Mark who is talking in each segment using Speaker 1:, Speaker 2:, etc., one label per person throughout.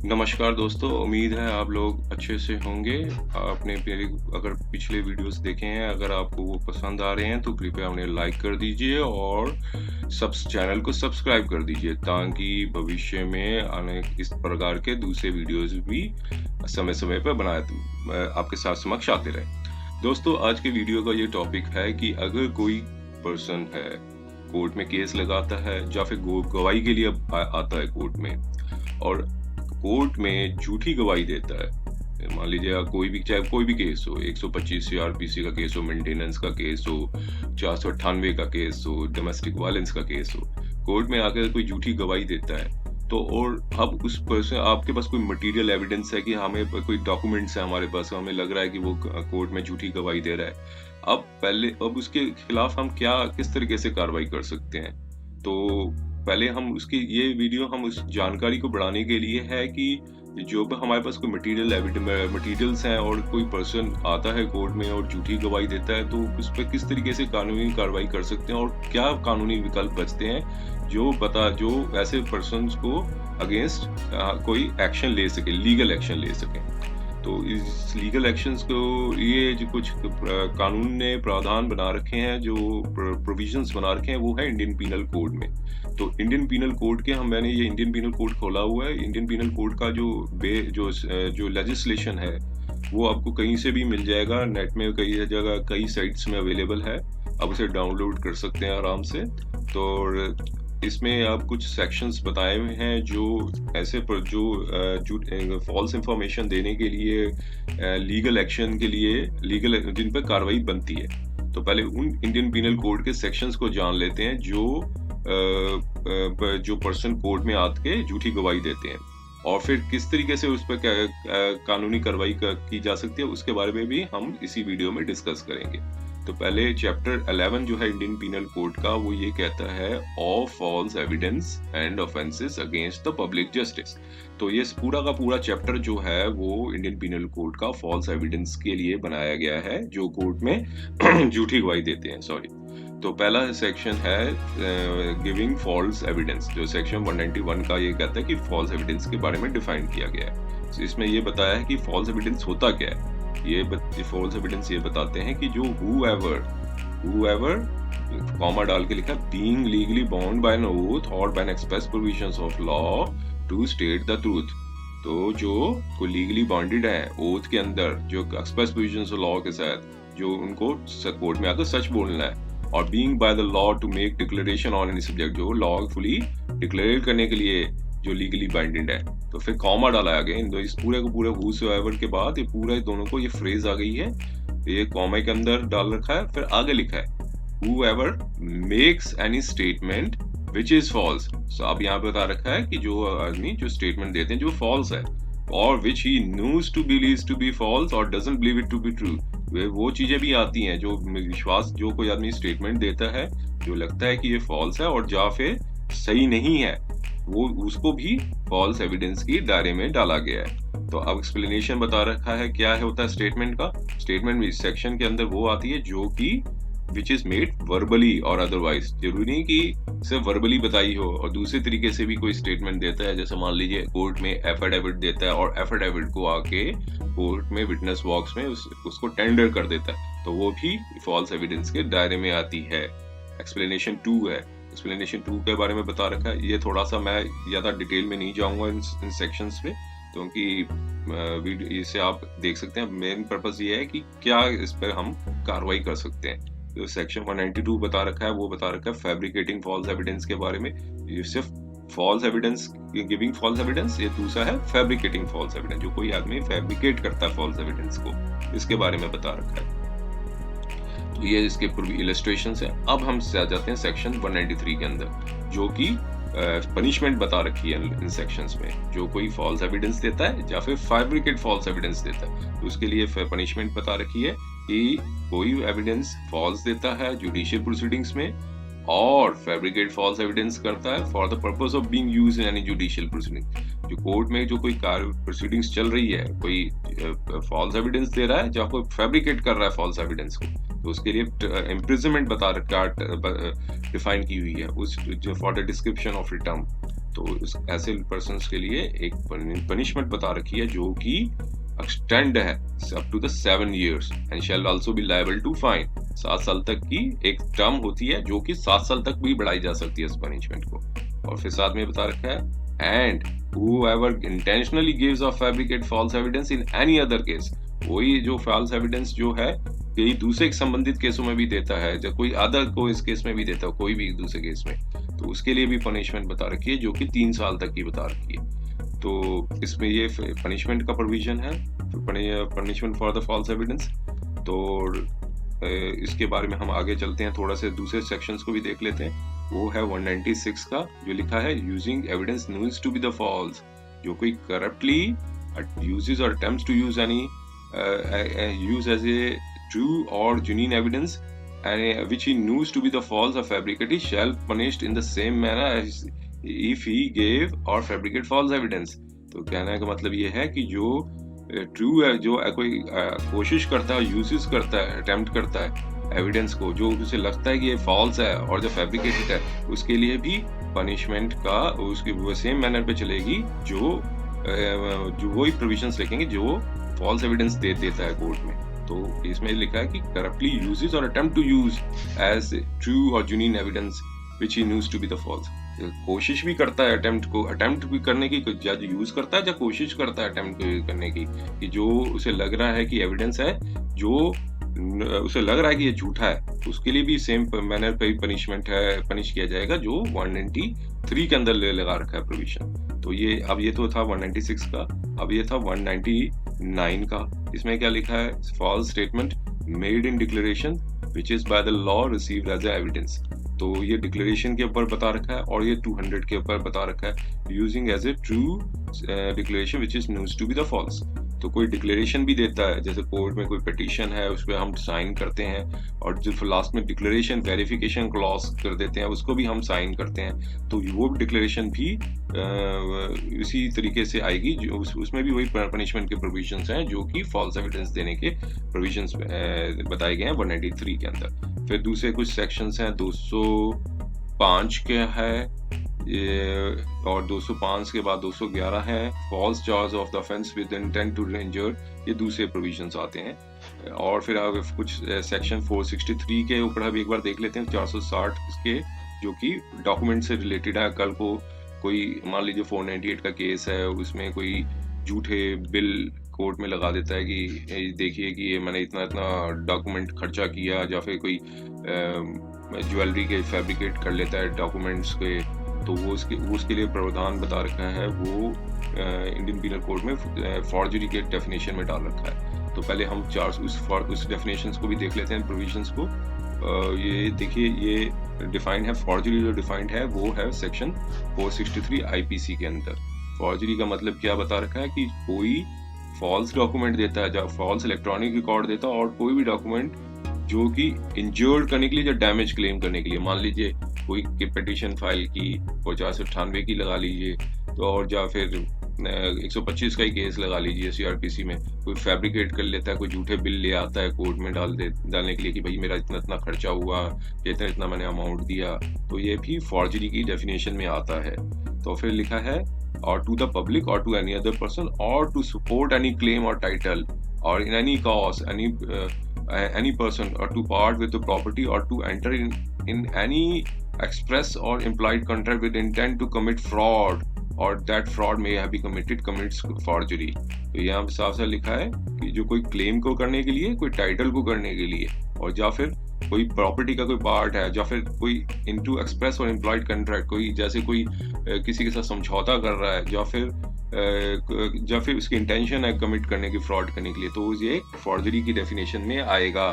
Speaker 1: नमस्कार दोस्तों, उम्मीद है आप लोग अच्छे से होंगे। आपने मेरे अगर पिछले वीडियोस देखे हैं, अगर आपको वो पसंद आ रहे हैं तो कृपया उन्हें लाइक कर दीजिए और चैनल को सब्सक्राइब कर दीजिए ताकि भविष्य में आने इस प्रकार के दूसरे वीडियोस भी समय-समय पर आपके साथ समक्ष आते रहें। दोस्तों, आज के वीडियो का ये टॉपिक है कि अगर कोई पर्सन है, कोर्ट में केस लगाता है या फिर गवाही के लिए आता है कोर्ट में और कोर्ट में झूठी गवाही देता है। मान लीजिए कोई भी, चाहे कोई भी केस हो, 125 सीआरपीसी का केस हो, मेंटेनेंस का केस हो, 498 का केस हो, डोमेस्टिक वायलेंस का केस हो, कोर्ट में आकर कोई झूठी गवाही देता है तो और अब उस पर्सन, आपके पास कोई मटेरियल एविडेंस है कि हमें कोई डॉक्यूमेंट्स है हमारे पास, हमें लग रहा है कि वो कोर्ट में झूठी गवाही दे रहा है। अब उसके खिलाफ हम किस तरीके से कार्रवाई कर सकते हैं। तो पहले हम उसकी ये वीडियो हम उस जानकारी को बढ़ाने के लिए है कि जो भी हमारे पास कोई मटेरियल्स हैं और कोई पर्सन आता है कोर्ट में और झूठी गवाही देता है तो उस पर किस तरीके से कानूनी कार्रवाई कर सकते हैं और क्या कानूनी विकल्प बचते हैं जो ऐसे पर्सन्स को अगेंस्ट कोई एक्शन ले सके, लीगल एक्शन ले सके। तो इस लीगल एक्शंस को ये जो कुछ कानून ने प्रावधान बना रखे हैं, जो प्रोविजंस बना रखे हैं, वो है इंडियन पीनल कोड में। तो इंडियन पीनल कोड के मैंने ये इंडियन पीनल कोड खोला हुआ है। इंडियन पीनल कोड का जो लेजिस्लेशन है वो आपको कहीं से भी मिल जाएगा, नेट में कई जगह कई साइट्स में अवेलेबल है, आप उसे डाउनलोड कर सकते हैं आराम से। तो इसमें आप कुछ सेक्शंस बताए हुए हैं जो ऐसे पर जो फॉल्स इंफॉर्मेशन देने के लिए, लीगल एक्शन के लिए, जिन पर कार्रवाई बनती है। तो पहले उन इंडियन पीनल कोड के सेक्शंस को जान लेते हैं जो पर्सन कोर्ट में आके झूठी गवाही देते हैं और फिर किस तरीके से उस पर कानूनी कार्रवाई की जा सकती है, उसके बारे में भी हम इसी वीडियो में डिस्कस करेंगे। तो पहले चैप्टर 11 जो है इंडियन पीनल कोड का, वो ये कहता है of false evidence and offences against the public justice. तो ये पूरा का पूरा चैप्टर जो है वो इंडियन पीनल कोड का फॉल्स एविडेंस के लिए बनाया गया है, जो कोर्ट में झूठी गवाही देते हैं। तो पहला सेक्शन है गिविंग फॉल्स एविडेंस, जो सेक्शन 191 का ये कहता है कि फॉल्स एविडेंस के बारे में डिफाइन किया गया है। तो इसमें ये बताया है कि फॉल्स एविडेंस होता क्या है। फॉल्स एविडेंस ये बताते हैं कि जो whoever कॉमा डाल के लिखा being legally bound by an oath or by an express provisions of law to state the truth। तो जो कोई लीगली बॉन्डेड है ओथ के अंदर, जो एक्सप्रेस प्रोविजंस ऑफ लॉ के साथ, जो उनको कोर्ट में आकर सच बोलना है, और being by the law to make declaration on any subject, जो लॉ फुली डिक्लेयर करने के लिए जो लीगली बाइंडेड है। तो फिर कॉमा डाला गया इन दो, इस पूरे को पूरे whosoever के बाद ये पूरे दोनों को ये फ्रेज आ गई है, ये कॉमा के अंदर डाल रखा है। फिर आगे लिखा है whoever makes any statement which is false। तो अब यहाँ पे बता रखा है कि जो आदमी जो स्टेटमेंट देते हैं जो फॉल्स है, और which he knows to believes to be false or doesn't believe it to be true। वो चीजें भी आती हैं जो विश्वास, जो कोई आदमी स्टेटमेंट देता है जो लगता है कि ये फॉल्स है और या फिर सही नहीं है, वो उसको भी फॉल्स एविडेंस की दायरे में डाला गया है। तो अब एक्सप्लेनेशन बता रखा है क्या है होता है स्टेटमेंट का। स्टेटमेंट इस सेक्शन के अंदर वो आती है जो कि विच इज मेड वर्बली और अदरवाइज। जरूरी नहीं कि सिर्फ वर्बली बताई हो, और दूसरे तरीके से भी कोई स्टेटमेंट देता है, जैसे मान लीजिए कोर्ट में एफिडेविट देता है और एफिडेविट को आके कोर्ट में विटनेस बॉक्स में उसको टेंडर कर देता है, तो वो भी फॉल्स एविडेंस के दायरे में आती है। एक्सप्लेनेशन 2 है, एक्सप्लेनेशन 2 के बारे में बता रखा है। ये थोड़ा सा मैं ज्यादा डिटेल में नहीं जाऊंगा इन सेक्शंस पे, क्योंकि इसे आप देख सकते हैं। मेन पर्पस ये है कि क्या इस पर हम कार्रवाई कर सकते हैं। तो सेक्शन 192 बता रखा है, वो बता रखा है फैब्रिकेटिंग फॉल्स एविडेंस के बारे में। ये सिर्फ false evidence, giving false evidence, ये दूसरा है फैब्रिकेटिंग फॉल्स एविडेंस, जो कोई आदमी फैब्रिकेट करता है फॉल्स एविडेंस को, इसके बारे में बता रखा है। तो ये इसके इलस्ट्रेशंस है। अब हम आ जाते हैं सेक्शन 193 के अंदर, जो कि पनिशमेंट बता रखी है इन सेक्शंस में। जो कोई फॉल्स एविडेंस देता है या फिर फैब्रिकेट फॉल्स एविडेंस देता है, तो उसके लिए पनिशमेंट बता रखी है कि कोई एविडेंस फॉल्स देता है जुडिशियल प्रोसीडिंग्स में और फैब्रिकेट फॉल्स एविडेंस करता है for the purpose of being used in any judicial proceeding. जो कोर्ट में जो कोई प्रोसीडिंग्स चल रही है, कोई फॉल्स एविडेंस दे रहा है या कोई फैब्रिकेट कर रहा है फॉल्स एविडेंस को, तो उसके लिए इम्प्रिजनमेंट बता रखा डिफाइन की हुई है उस for the description of return. तो ऐसे पर्सन के लिए एक पनिशमेंट बता रखी है जो कि एक्सटेंड है up to the 7 years and shall also be liable to fine. 7 साल तक की एक टर्म होती है जो कि 7 साल तक भी बढ़ाई जा सकती है इस पनिशमेंट को। और फिर साथ में बता रखा है and whoever intentionally gives or fabricate false evidence in any other case, वही जो false evidence जो है कई दूसरे संबंधित केसों में भी देता है, जब कोई अदर को इस केस में भी देता है, कोई भी दूसरे केस में, तो उसके लिए भी पनिशमेंट बता रखी है जो कि 3 साल तक की बता रखी है। तो इसमें ये पनिशमेंट का प्रोविजन है, punishment for the false evidence. तो इसके बारे में हम आगे चलते हैं, थोड़ा से दूसरे सेक्शंस को भी देख लेते हैं। वो है 196 का जो लिखा है using evidence knowns to be the false. जो कोई करप्टली यूजेस और attempts to use any use as a true और genuine evidence and which he knows to be the false or fabricated shall punished in the same manner as if he gave or fabricate false evidence। तो कहने का मतलब ये है कि जो true है, जो कोई कोशिश करता है, यूजेस करता है, अटेम्प्ट करता है एविडेंस को, जो उसे लगता है कि ये फॉल्स है और जो फैब्रिकेटेड है, उसके लिए भी पनिशमेंट का उसकी वो सेम मैनर पे चलेगी जो वही प्रोविजंस लिखेंगे जो फॉल्स एविडेंस दे देता है कोर्ट में। तो इसमें लिखा है कि करप्टली यूजेस और attempt to use as true और genuine evidence which he knows to be the false. कोशिश भी करता है अटेम्प्ट भी करने की, जज यूज करता है या कोशिश करता है अटेम्प्ट करने की, कि जो उसे लग रहा है कि एविडेंस है, जो उसे लग रहा है कि ये झूठा है, उसके लिए भी सेम मैनर पे पनिशमेंट है, पनिश किया जाएगा जो 193 के अंदर लगा रखा है प्रोविजन। तो ये अब ये तो था 196 का, अब ये था 199 का। इसमें क्या लिखा है? False statement made in declaration which is by the law received as evidence. तो ये डिक्लेरेशन के ऊपर बता रखा है और ये 200 के ऊपर बता रखा है using as a true declaration which is knowns to be the false. तो कोई डिक्लेरेशन भी देता है, जैसे कोर्ट में कोई पिटीशन है उस पर हम साइन करते हैं और जो लास्ट में डिक्लेरेशन वेरिफिकेशन क्लॉज कर देते हैं उसको भी हम साइन करते हैं, तो वो डिक्लेरेशन भी इसी तरीके से आएगी, जो उसमें भी वही पनिशमेंट के प्रोविजंस हैं जो कि फॉल्स एविडेंस देने के प्रोविजंस बताए गए हैं 193 के अंदर। फिर दूसरे कुछ सेक्शंस हैं 205 के है और 205 के बाद 211 है false charge of the offence with intent to injure, ये दूसरे प्रोविजंस आते हैं। और फिर आगे कुछ सेक्शन 463 के ऊपर हम एक बार देख लेते हैं 460 के, जो कि डॉक्यूमेंट से रिलेटेड है। कल को कोई मान लीजिए 498 का केस है, उसमें कोई झूठे बिल कोर्ट में लगा देता है कि देखिए कि ये मैंने इतना इतना डॉक्यूमेंट खर्चा किया, या फिर कोई ज्वेलरी के फैब्रिकेट कर लेता है डॉक्यूमेंट्स के, तो वो उसके लिए प्रावधान बता रखा है, वो इंडियन पीनल कोड में फॉर्जरी के डेफिनेशन में डाल रखा है। तो पहले हम उस डेफिनेशंस को भी देख लेते हैं, प्रोविजंस को। ये देखिए, ये डिफाइंड है, फॉर्जरी जो डिफाइंड है वो है सेक्शन 463 आईपीसी के अंदर। फॉर्जरी का मतलब क्या बता रखा है कि कोई फॉल्स डॉक्यूमेंट देता है, जब फॉल्स इलेक्ट्रॉनिक रिकॉर्ड देता है, और कोई भी डॉक्यूमेंट जो कि इंजर्ड करने के लिए या डैमेज क्लेम करने के लिए, मान लीजिए कोई पिटीशन फाइल की 5098 की लगा लीजिए, तो और या फिर 125 का ही केस लगा लीजिए सीआरपीसी में, कोई फैब्रिकेट कर लेता है, कोई झूठे बिल ले आता है कोर्ट में डालने के लिए कि भाई मेरा इतना इतना खर्चा हुआ, इतना इतना मैंने अमाउंट दिया, तो ये भी फॉर्जरी की डेफिनेशन में आता है। तो फिर लिखा है और टू द पब्लिक और टू एनी अदर पर्सन और टू सपोर्ट एनी क्लेम और टाइटल और in any cause any person or to part with the property or to enter in any express or implied contract with intent to commit fraud or that fraud may have been commits forgery। तो यहाँ पे साफ साफ लिखा है कि जो कोई क्लेम को करने के लिए, कोई टाइटल को करने के लिए, और या फिर कोई प्रॉपर्टी का कोई पार्ट है, या फिर कोई इनटू एक्सप्रेस और इम्प्लॉयड कॉन्ट्रैक्ट, कोई जैसे कोई किसी के साथ समझौता कर रहा है, या फिर उसकी इंटेंशन है कमिट करने की, फ्रॉड करने के लिए, तो ये फॉर्जरी की डेफिनेशन में आएगा।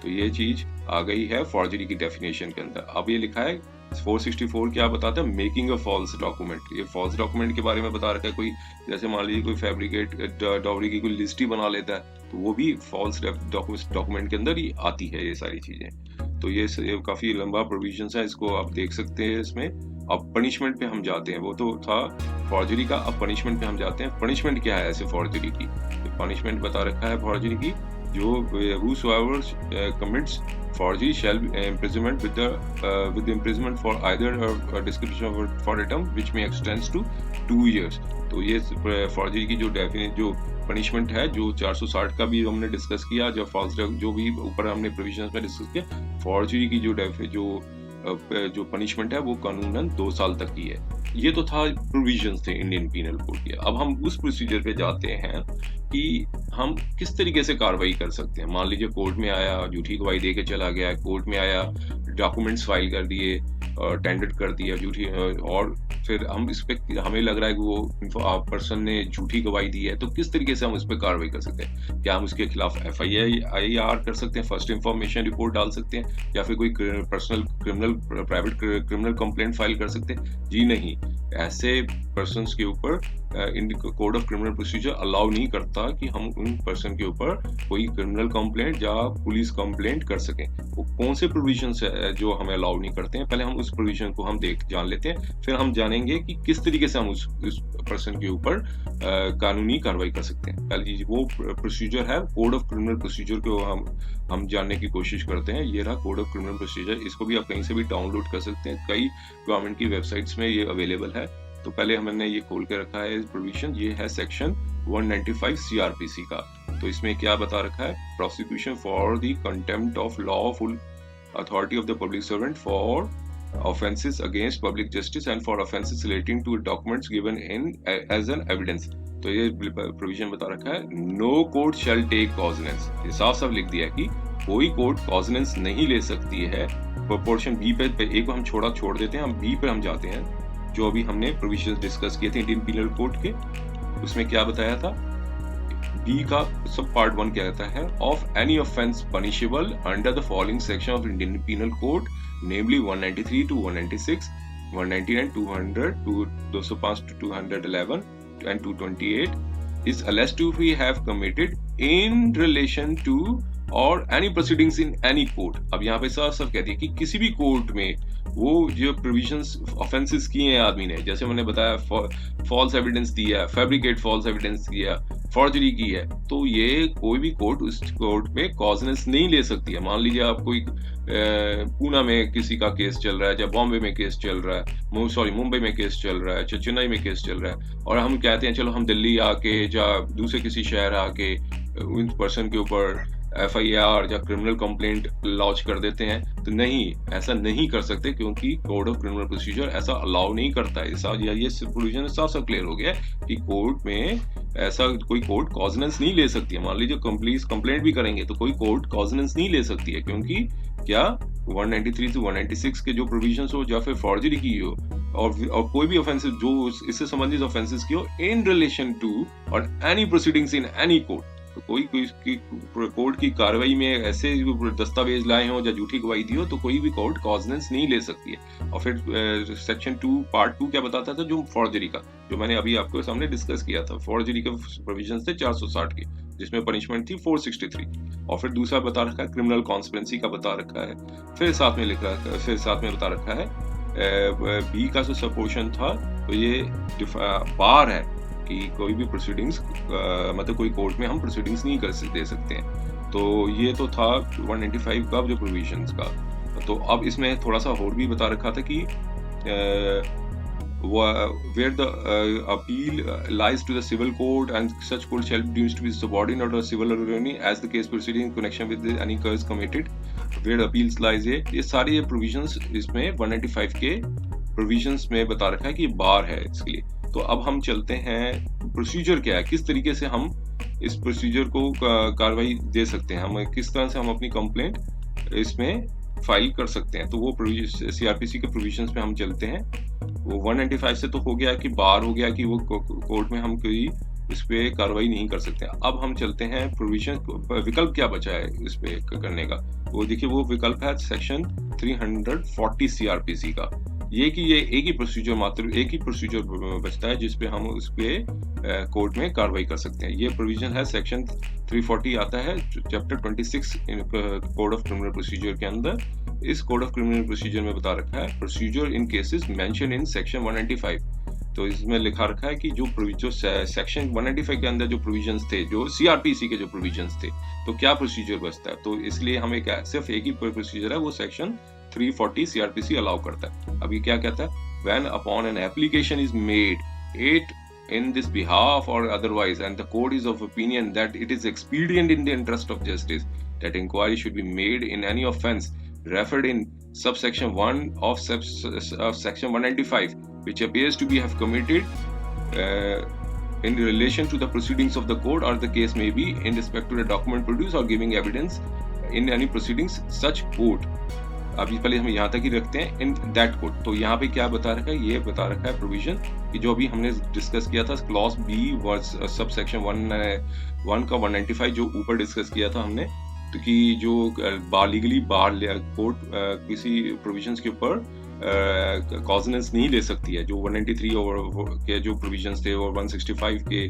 Speaker 1: तो ये चीज आ गई है फॉर्जरी की डेफिनेशन के अंदर। अब ये लिखा है 464 क्या बताता है? Making a false document. ये फॉल्स डॉक्यूमेंट के बारे में बता रखा है। कोई जैसे मान लीजिए कोई फैब्रिकेट डॉवरी की कोई लिस्ट ही बना लेता है, तो वो भी फॉल्स डॉक्यूमेंट के अंदर ही आती है ये सारी चीजें। तो ये काफी लंबा प्रोविजंस है, इसको आप देख सकते हैं इसमें। अब पनिशमेंट पे हम जाते हैं, वो तो था फॉर्जरी का, अब पनिशमेंट पे हम जाते हैं। पनिशमेंट क्या है ऐसे फॉर्जरी की? पनिशमेंट बता रखा है फॉर्जरी की जो whosoever commits forgery shall be imprisonment with the imprisonment for either a description of for a term which may extends to 2 years। तो ये फॉर्जरी की जो डेफिनेट जो पनिशमेंट है, जो 460 का भी हमने डिस्कस किया, जो फॉल्स जो भी ऊपर हमने प्रोविजंस में डिस्कस किया, फॉर्जरी की जो पनिशमेंट है वो कानूनन 2 साल तक की है। ये तो था प्रोविजंस थे इंडियन पीनल कोड के। अब हम उस प्रोसीजर पे जाते हैं कि हम किस तरीके से कार्रवाई कर सकते हैं। मान लीजिए कोर्ट में आया, झूठी गवाही दे के चला गया, कोर्ट में आया, डॉक्यूमेंट्स फाइल कर दिए, टेंडर कर दिया झूठी, और फिर हम इस पे हमें लग रहा है कि वो पर्सन ने झूठी गवाही दी है, तो किस तरीके से हम इस पे कार्रवाई कर सकते हैं। क्या हम उसके खिलाफ FIR कर सकते हैं, फर्स्ट इंफॉर्मेशन रिपोर्ट डाल सकते हैं, या फिर कोई personal private criminal complaint file कर सकते हैं? जी नहीं, ऐसे पर्सन्स के ऊपर code of criminal procedure allow नहीं करता कि हम उन पर्सन के ऊपर कोई क्रिमिनल कंप्लेंट या पुलिस कंप्लेंट कर सकें। वो कौन से प्रोविजंस है जो हमें अलाउ नहीं करते हैं, पहले हम उस प्रोविजन को हम जान लेते हैं, फिर हम जानेंगे कि किस तरीके से हम उस पर्सन के ऊपर कानूनी कार्रवाई कर सकते हैं। पहले वो प्रोसीजर है कोड ऑफ क्रिमिनल प्रोसीजर को हम जानने की कोशिश करते हैं। ये रहा कोड ऑफ क्रिमिनल प्रोसीजर, इसको भी आप कहीं से भी डाउनलोड कर सकते हैं, कई गवर्नमेंट की वेबसाइट्स में ये अवेलेबल है। तो पहले हमने ये खोल के रखा है प्रोविजन, ये है सेक्शन 195 CRPC का। तो इसमें क्या बता रखा है? Prosecution for the contempt of lawful authority of the public servant for offenses against public justice and for offenses relating to documents given in as an evidence। तो ये प्रोविजन बता रखा है, नो कोर्ट शैल टेक कॉजनेंस। ये साफ साफ लिख दिया है कि कोई कोर्ट कॉजनेंस नहीं ले सकती है। प्रोपोर्शन बी पे एक को हम छोड़ देते हैं, हम बी पे हम जाते हैं, जो अभी हमने प्रोविजन डिस्कस किए थे इंडियन पीनल कोड के। उसमें क्या बताया था? बी का सब पार्ट 1 क्या कहता है? Of any offence punishable under the following section of Indian penal code, namely 193 to 196, 199, 200, 205 to 211 and 228 is alleged to have committed in relation to or any proceedings in any court। अब यहाँ पे साफ कह दिया कि किसी भी कोर्ट में वो जो प्रोविजंस ऑफेंसेस किए हैं आदमी ने, जैसे मैंने बताया फॉल्स एविडेंस दिया, फैब्रिकेट फॉल्स एविडेंस दिया, फॉर्जरी की है, तो ये कोई भी कोर्ट उस कोर्ट में कॉजनेंस नहीं ले सकती है। मान लीजिए आप कोई पूना में किसी का केस चल रहा है, या बॉम्बे में केस चल रहा है, मुंबई में केस चल रहा है, चेन्नई में केस चल रहा है, और हम कहते हैं चलो हम दिल्ली आके या दूसरे किसी शहर आके उन पर्सन के ऊपर FIR या क्रिमिनल कंप्लेंट लॉन्च कर देते हैं। तो नहीं, ऐसा नहीं कर सकते, क्योंकि कोड ऑफ क्रिमिनल प्रोसीजर ऐसा अलाउ नहीं करता है। ये प्रोविजन साफ साफ क्लियर हो गया कि कोर्ट में ऐसा कोई कोर्ट कॉजनेंस नहीं ले सकती है। मान लीजिए कंप्लेंट भी करेंगे तो कोई कोर्ट कॉजनेंस नहीं ले सकती है, क्योंकि क्या 193 से 196 के जो प्रोविजंस हो, या फिर फॉर्जरी की हो, और कोई भी ऑफेंस जो इससे संबंधित ऑफेंसेस की हो इन रिलेशन टू और any proceedings in any court. तो कोई कोर्ट की कार्रवाई में ऐसे दस्तावेज लाए हो या झूठी गवाही दी हो, तो कोई भी कोर्ट कॉजनेंस नहीं ले सकती है। और फिर सेक्शन 2 पार्ट 2 क्या बताता था? जो फॉर्जरी का, जो मैंने अभी आपको सामने डिस्कस किया था, फॉर्जरी के प्रोविजंस थे 460 के, जिसमें पनिशमेंट थी 463। और फिर दूसरा बता रखा है क्रिमिनल कॉन्स्पिरेंसी का बता रखा है। फिर साथ में बता रखा है बी का जो सपोर्शन था, तो ये बार है कि कोई भी प्रोसीडिंग्स मतलब कोई कोर्ट में हम प्रोसीडिंग्स नहीं दे सकते हैं। तो ये तो था 195 का जो प्रोविजंस का। तो अब इसमें थोड़ा सा और भी बता रखा था कि where the appeal lies to the civil court and such court shall be deemed to be subordinate or civil attorney as the case proceeding in connection with any case committed where appeals lies। ये सारे ये provisions इसमें 195 के provisions में बता रखा है कि बार है इसके लिए। तो अब हम चलते हैं प्रोसीजर क्या है, किस तरीके से हम इस प्रोसीजर को कार्रवाई दे सकते हैं, हम किस तरह से हम अपनी कंप्लेंट इसमें फाइल कर सकते हैं। तो वो CRPC के प्रोविजंस पे हम चलते हैं। वो 195 से तो हो गया कि बार हो गया कि वो कोर्ट में हम कोई इस पे कार्रवाई नहीं कर सकते। अब हम चलते हैं प्रोविजन, विकल्प क्या बचा है इस पे करने का। वो देखिए, वो विकल्प है सेक्शन 340 CRPC का। ये कि ये एक ही प्रोसीजर बचता है जिसपे हम उस पे कोर्ट में कार्रवाई कर सकते हैं। ये प्रोविजन है सेक्शन 340 आता है chapter 26 code of criminal procedure के अंदर। इस कोड ऑफ क्रिमिनल प्रोसीजर में बता रखा है procedure in cases mention in section 195 तो इसमें लिखा रखा है कि जो सेक्शन 195 के अंदर जो प्रोविजंस थे, जो सीआरपीसी के जो प्रोविजंस थे, तो क्या प्रोसीजर बचता है। तो इसलिए हमें सिर्फ एक ही प्रोसीजर है, वो सेक्शन 340 सीआरपीसी अलाउ करता है। अभी क्या कहता है, when upon an application is made it in this behalf or otherwise and the court is of opinion that it is expedient in the interest of justice that inquiry should be made in any offense referred in subsection 1 of section 195 which appears to be have committed in relation to the proceedings of the court or the case may be in respect to the document produced or giving evidence in any proceedings such court। अभी पहले हम यहाँ तक ही रखते हैं, in that code. तो यहाँ पे क्या बता रखा है, ये बता रखा है प्रोविजन कि जो अभी हमने डिस्कस किया था clause B verse sub section 1 का 195 जो ऊपर डिस्कस किया था हमने, तो कि जो लीगली बार कोर्ट किसी प्रोविजंस के ऊपर कॉजनेंस नहीं ले सकती है। जो 193 और के जो प्रोविजंस थे और 165 के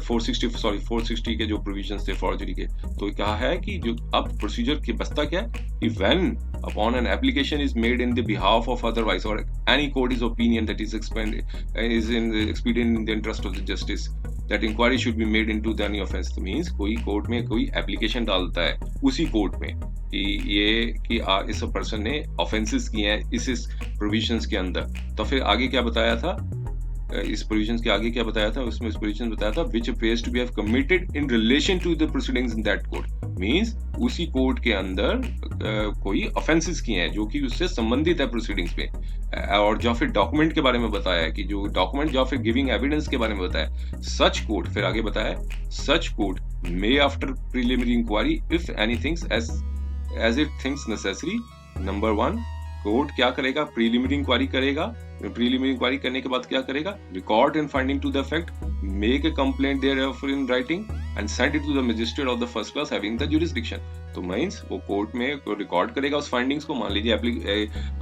Speaker 1: 460 के जो प्रोविजंस थे फॉर्जरी के, तो कहा है कि जो अब प्रोसीजर की बस्ता क्या है कि when upon an application is made in the behalf of otherwise और any court is opinion that is expedient in the interest of the justice that inquiry should be made into the any offence. Means कोई court में कोई application डालता है उसी court में कि ये कि इस पर्सन ने ऑफेंसेस किए हैं इस प्रोविजंस के अंदर, तो फिर आगे क्या बताया था, इस प्रोविजंस के आगे क्या बताया था, उसमें इस प्रोविजन बताया था which appears to be have committed in relation to the proceedings in that court, means उसी कोर्ट के अंदर कोई ऑफेंसेस किए हैं जो कि उससे संबंधित है प्रोसीडिंग्स पे, और जो फिर डॉक्यूमेंट के बारे में बताया है कि जो डॉक्यूमेंट जो फिर गिविंग एविडेंस के बारे में बताया, सच कोर्ट फिर आगे बताया such court may after preliminary inquiry if anything as it thinks necessary. Number 1, court क्या करेगा, प्रीलिमिनरी इंक्वायरी करेगा। प्रीलिमिनरी इंक्वायरी करने के बाद क्या करेगा, record and finding to the effect, make a complaint thereof in writing and send it to the magistrate of the first class having the jurisdiction. तो means वो कोर्ट में record करेगा उस फाइंडिंग्स को। मान लीजिए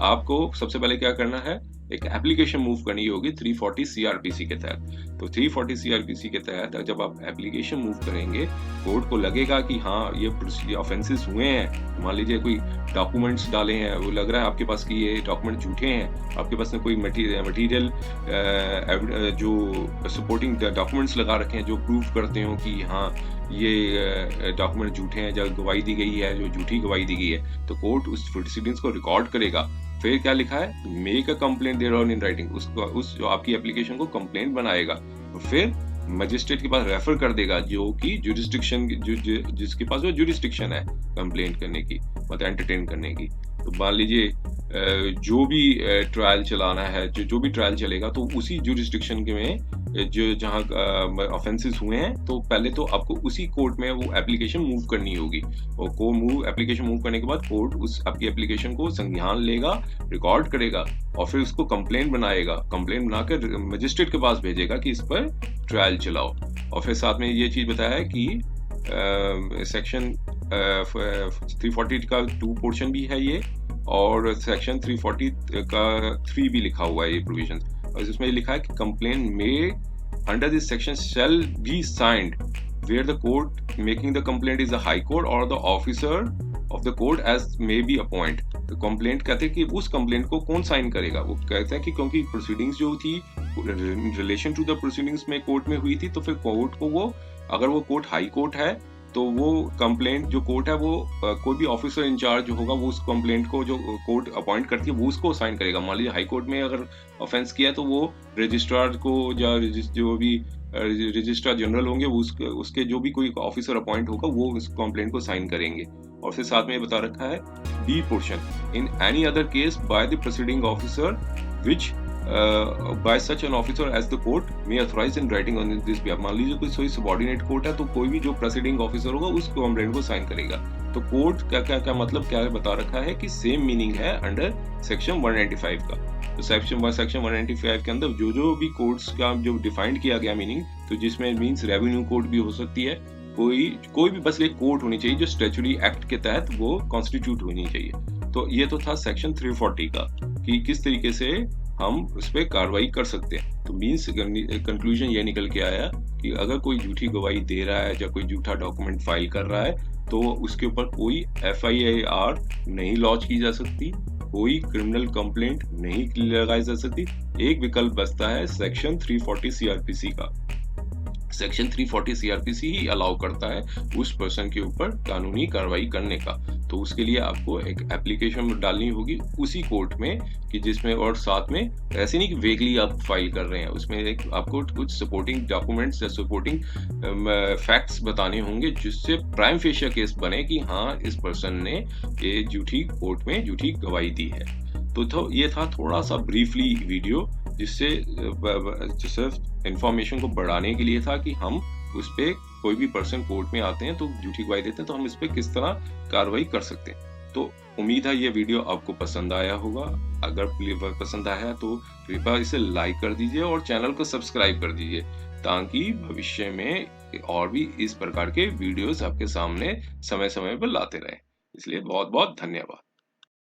Speaker 1: आपको सबसे पहले क्या करना है, एक एप्लीकेशन मूव करनी होगी 340 सीआरपीसी के तहत। तो 340 सीआरपीसी के तहत जब आप एप्लीकेशन मूव करेंगे, कोर्ट को लगेगा कि हाँ ये ऑफेंसेस हुए हैं, मान लीजिए कोई डॉक्यूमेंट्स डाले हैं, वो लग रहा है आपके पास कि ये डॉक्यूमेंट झूठे हैं, आपके पास में कोई मटेरियल जो सपोर्टिंग डॉक्यूमेंट्स लगा रखे हैं जो प्रूव करते हो कि हाँ ये डॉक्यूमेंट झूठे हैं, जो गवाही दी गई है, जो झूठी गवाही दी गई है, तो कोर्ट उस प्रोसीडिंग्स को रिकॉर्ड करेगा। फिर क्या लिखा है, make a complaint thereon in writing, उस जो आपकी एप्लीकेशन को कंप्लेंट बनाएगा, तो फिर मजिस्ट्रेट के पास रेफर कर देगा जो कि जुरिसडिक्शन जिसके पास वो जुरिसडिक्शन है कंप्लेंट करने की, मतलब एंटरटेन करने की। तो मान लीजिए जो भी ट्रायल चलाना है, जो भी ट्रायल चलेगा, तो उसी जुरिसडिक्शन के में जो जहाँ ऑफेंसेस हुए हैं, तो पहले तो आपको उसी कोर्ट में वो एप्लीकेशन मूव करनी होगी, और एप्लीकेशन मूव करने के बाद कोर्ट उस आपकी एप्लीकेशन को संज्ञान लेगा, रिकॉर्ड करेगा और फिर उसको कंप्लेंट बनाएगा। कंप्लेंट बनाकर मजिस्ट्रेट के पास भेजेगा कि इस पर ट्रायल चलाओ। और फिर साथ में ये चीज बताया है कि सेक्शन 340 का 2 पोर्शन भी है ये, और सेक्शन 340 का 3 भी लिखा हुआ है ये प्रोविजन। और इसमें लिखा है कि कंप्लेंट में under this section shall be signed where the court making the complaint is the high court और the officer of the court as may be appoint. तो कंप्लेंट कहते हैं कि उस कंप्लेंट को कौन साइन करेगा, वो कहता है कि क्योंकि प्रोसीडिंग्स जो थी रिलेशन टू द प्रोसीडिंग्स में कोर्ट में हुई थी, तो फिर कोर्ट को वो, अगर वो कोर्ट हाई कोर्ट है, तो वो कंप्लेंट जो कोर्ट है वो कोई भी ऑफिसर इंचार्ज होगा, वो उस कंप्लेंट को जो कोर्ट अपॉइंट करती है वो उसको साइन करेगा। मान लीजिए हाई कोर्ट में अगर ऑफेंस किया, तो वो रजिस्ट्रार को या जो भी रजिस्ट्रार जनरल होंगे उसके जो भी कोई ऑफिसर अपॉइंट होगा वो उस कंप्लेंट को साइन करेंगे। और फिर साथ में बता रखा है D portion, in any other case by the proceeding officer which by such an officer as the court may authorize in writing on this behalf। मान लीजिए कोई सबऑर्डिनेट कोर्ट है, तो कोई भी जो प्रेसिडिंग ऑफिसर होगा उस कंप्लेंट को साइन करेगा। तो कोर्ट क्या मतलब क्या बता रखा है कि सेम मीनिंग है अंडर सेक्शन 195 का। तो सेक्शन 195 के अंदर जो भी कोर्ट्स का जो डिफाइंड किया गया मीनिंग, तो जिसमें मीन्स रेवेन्यू कोर्ट भी हो सकती है, कोई भी बस एक कोर्ट होनी चाहिए जो स्टैट्यूटरी एक्ट के तहत वो कॉन्स्टिट्यूट होनी चाहिए। तो ये तो था सेक्शन 340 का कि किस तरीके से हम उस पर कार्रवाई कर सकते हैं। तो मीन्स कंक्लूजन ये निकल के आया कि अगर कोई झूठी गवाही दे रहा है या कोई झूठा डॉक्यूमेंट फाइल कर रहा है, तो उसके ऊपर कोई FIR नहीं लॉन्च की जा सकती, कोई क्रिमिनल कंप्लेंट नहीं लगाई जा सकती। एक विकल्प बचता है सेक्शन 340 सीआरपीसी का। सेक्शन 340 सीआरपीसी ही अलाउ करता है उस पर्सन के ऊपर कानूनी कार्रवाई करने का। तो उसके लिए आपको एक एप्लीकेशन डालनी होगी उसी कोर्ट में कि जिसमें, और साथ में ऐसे नहीं कि वेगली आप फाइल कर रहे हैं, उसमें एक आपको कुछ सपोर्टिंग डॉक्यूमेंट्स या सपोर्टिंग फैक्ट्स बताने होंगे जिससे प्राइम फेशिया केस बने कि हाँ इस पर्सन ने ये झूठी कोर्ट में झूठी गवाही दी है। तो ये था थोड़ा सा ब्रीफली वीडियो, जिससे सिर्फ इंफॉर्मेशन को बढ़ाने के लिए था कि हम उस पे कोई भी पर्सन कोर्ट में आते हैं तो झूठी गवाही देते हैं तो हम इस पे किस तरह कार्रवाई कर सकते हैं। तो उम्मीद है ये वीडियो आपको पसंद आया होगा। अगर पसंद आया तो कृपया इसे लाइक कर दीजिए और चैनल को सब्सक्राइब कर दीजिए, ताकि भविष्य में और भी इस प्रकार के वीडियोस आपके सामने समय समय पर लाते रहें। इसलिए बहुत बहुत धन्यवाद।